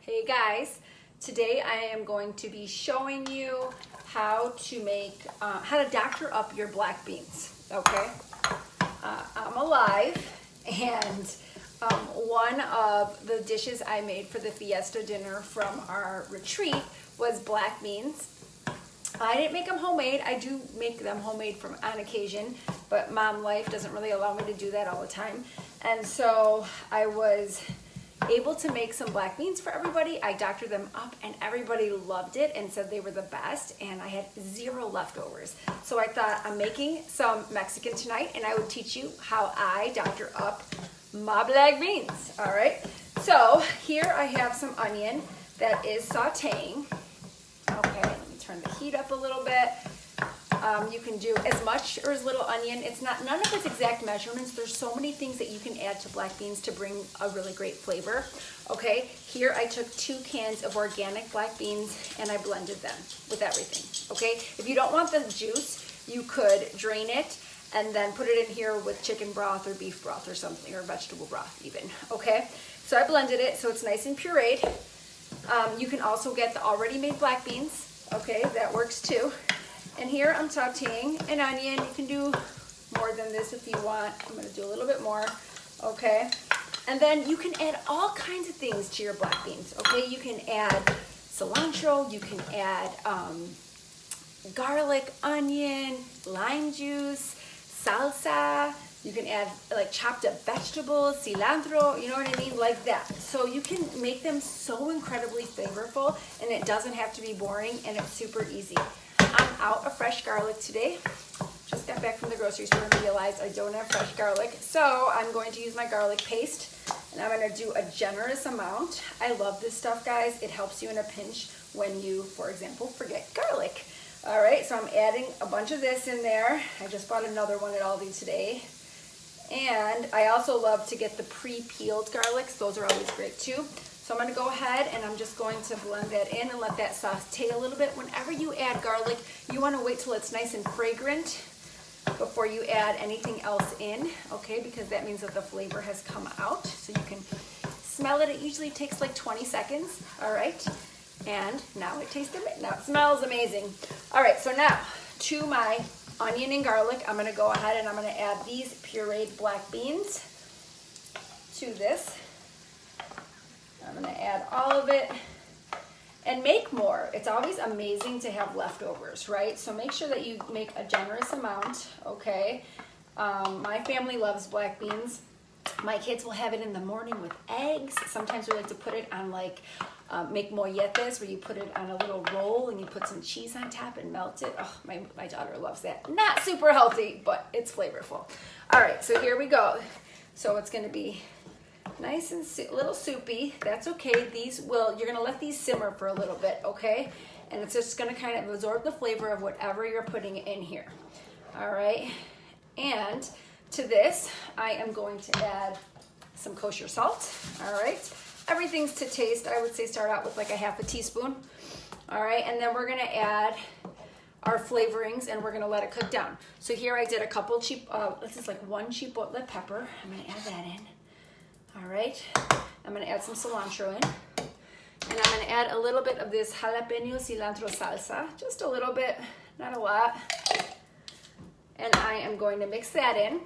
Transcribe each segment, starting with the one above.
Hey guys, today I am going to be showing you how to doctor up your black beans, okay? I'm alive, and one of the dishes I made for the fiesta dinner from our retreat was black beans. I didn't make them homemade. I do make them homemade on occasion, but mom life doesn't really allow me to do that all the time. And so I was able to make some black beans for everybody. I doctored them up and everybody loved it and said they were the best, and I had zero leftovers. So I thought, I'm making some Mexican tonight and I would teach you how I doctor up my black beans. All right, so here I have some onion that is sauteing. Okay, let me turn the heat up a little bit. You can do as much or as little onion. None of it's exact measurements. There's so many things that you can add to black beans to bring a really great flavor. Okay, here I took 2 cans of organic black beans and I blended them with everything. Okay, if you don't want the juice, you could drain it and then put it in here with chicken broth or beef broth or something, or vegetable broth even. Okay, so I blended it so it's nice and pureed. You can also get the already made black beans. Okay, that works too. And here I'm sauteing an onion. You can do more than this if you want. I'm going to do a little bit more. Okay, and then you can add all kinds of things to your black beans. Okay, you can add cilantro. You can add garlic, onion, lime juice, salsa. You can add like chopped up vegetables, cilantro, you know what I mean, like that. So you can make them so incredibly flavorful, and it doesn't have to be boring, and it's super easy. I'm out of fresh garlic today. Just got back from the grocery store and realized I don't have fresh garlic. So I'm going to use my garlic paste, and I'm gonna do a generous amount. I love this stuff, guys. It helps you in a pinch when you, for example, forget garlic. All right, so I'm adding a bunch of this in there. I just bought another one at Aldi today. And I also love to get the pre-peeled garlics. Those are always great too. So I'm gonna go ahead and I'm just going to blend that in and let that saute a little bit. Whenever you add garlic, you wanna wait till it's nice and fragrant before you add anything else in, okay? Because that means that the flavor has come out. So you can smell it. It usually takes like 20 seconds, all right? And now it tastes amazing. Now it smells amazing. All right, so now to my onion and garlic, I'm gonna go ahead and I'm gonna add these pureed black beans to this. I'm gonna add all of it and make more. It's always amazing to have leftovers, right? So make sure that you make a generous amount, okay? My family loves black beans. My kids will have it in the morning with eggs. Sometimes we like to put it on like, make molletes, where you put it on a little roll and you put some cheese on top and melt it. Oh, my daughter loves that. Not super healthy, but it's flavorful. All right, so here we go. So it's gonna be nice and a little soupy. That's okay. You're gonna let these simmer for a little bit, okay? And it's just gonna kind of absorb the flavor of whatever you're putting in here. All right, and to this, I am going to add some kosher salt, all right? Everything's to taste. I would say start out with like a half a teaspoon, all right? And then we're gonna add our flavorings and we're gonna let it cook down. So here I did a couple this is like 1 chipotle pepper. I'm gonna add that in. All right, I'm gonna add some cilantro in, and I'm gonna add a little bit of this jalapeno cilantro salsa, just a little bit, not a lot. And I am going to mix that in,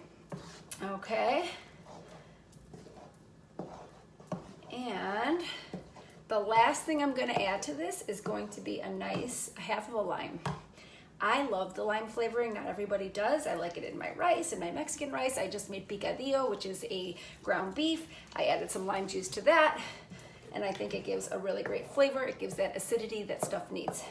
okay? And the last thing I'm gonna add to this is going to be a nice half of a lime. I love the lime flavoring. Not everybody does. I like it in my rice, in my Mexican rice. I just made picadillo, which is a ground beef. I added some lime juice to that, and I think it gives a really great flavor. It gives that acidity that stuff needs.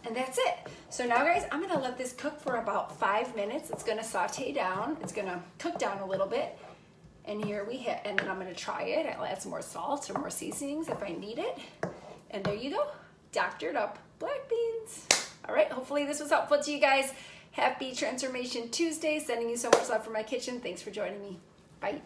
And that's it. So now, guys, I'm gonna let this cook for about 5 minutes. It's gonna saute down. It's gonna cook down a little bit. And here we hit, and then I'm gonna try it. I'll add some more salt or more seasonings if I need it. And there you go, doctored up black beans. All right, hopefully this was helpful to you guys. Happy Transformation Tuesday. Sending you so much love from my kitchen. Thanks for joining me. Bye.